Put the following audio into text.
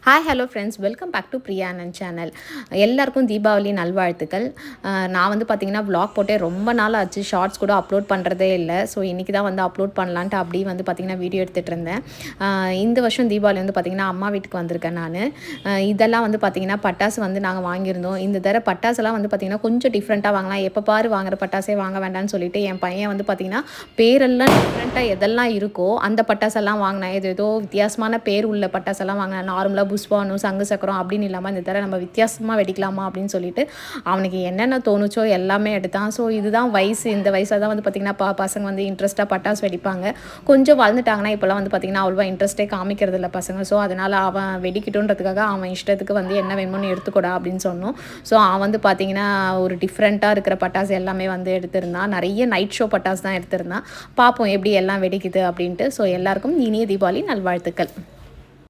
Hi hello friends, welcome back to Priya அண்ணன் channel. எல்லாருக்கும் தீபாவளி நல்வாழ்த்துக்கள். நான் வந்து பார்த்திங்கன்னா வ்ளாக் போட்டே ரொம்ப நாள் ஆச்சு. ஷார்ட்ஸ் கூட அப்லோட் பண்ணுறதே இல்லை. ஸோ இன்றைக்கி தான் வந்து அப்லோட் பண்ணலான்ட்டு அப்படியே வந்து பார்த்திங்கன்னா வீடியோ எடுத்துகிட்டு இருந்தேன். இந்த வருஷம் தீபாவளி வந்து பார்த்திங்கன்னா அம்மா வீட்டுக்கு வந்திருக்கேன் நான். இதெல்லாம் வந்து பார்த்திங்கன்னா பட்டாசு வந்து நாங்கள் வாங்கியிருந்தோம். இந்த தடவை பட்டாசுலாம் வந்து பார்த்திங்கன்னா கொஞ்சம் டிஃப்ரெண்ட்டாக வாங்கலாம். எப்போ பாரு வாங்குற பட்டாசே வாங்க வேண்டாம்னு சொல்லிட்டு என் பையன் வந்து பார்த்திங்கன்னா பேரெல்லாம் டிஃப்ரெண்ட்டாக எதெல்லாம் இருக்கோ அந்த பட்டாசெல்லாம் வாங்கினேன். ஏதோ வித்தியாசமான பேர் உள்ள பட்டாசெல்லாம் வாங்கினேன். நார்மலாக புஷ்வானம், சங்கு சக்கரம் அப்படின்னு இல்லாமல் இந்த தடவை நம்ம வித்தியாசமாக வெடிக்கலாமா அப்படின்னு சொல்லிட்டு அவனுக்கு என்னென்ன தோணுச்சோ எல்லாமே எடுத்தான். ஸோ இதுதான் வயசு. இந்த வயசில் தான் வந்து பார்த்திங்கன்னா பசங்க வந்து இன்ட்ரெஸ்ட்டாக பட்டாசு வெடிப்பாங்க. கொஞ்சம் வளர்ந்துட்டாங்கன்னா இப்போலாம் வந்து பார்த்திங்கன்னா அவ்வளோவா இன்ட்ரெஸ்ட்டே காமிக்கிறது இல்லை பசங்க. ஸோ அதனால் அவன் வெடிக்கட்டுன்றதுக்காக அவன் இஷ்டத்துக்கு வந்து என்ன வேணும்னு எடுத்துக்கூடா அப்படின்னு சொன்னோம். ஸோ அவன் வந்து பார்த்திங்கன்னா ஒரு டிஃப்ரெண்ட்டாக இருக்கிற பட்டாசு எல்லாமே வந்து எடுத்திருந்தான். நிறைய நைட் ஷோ பட்டாசு தான் எடுத்திருந்தான். பார்ப்போம் எப்படி எல்லாம் வெடிக்குது அப்படின்ட்டு. ஸோ எல்லாருக்கும் இனிய தீபாவளி நல்வாழ்த்துக்கள்.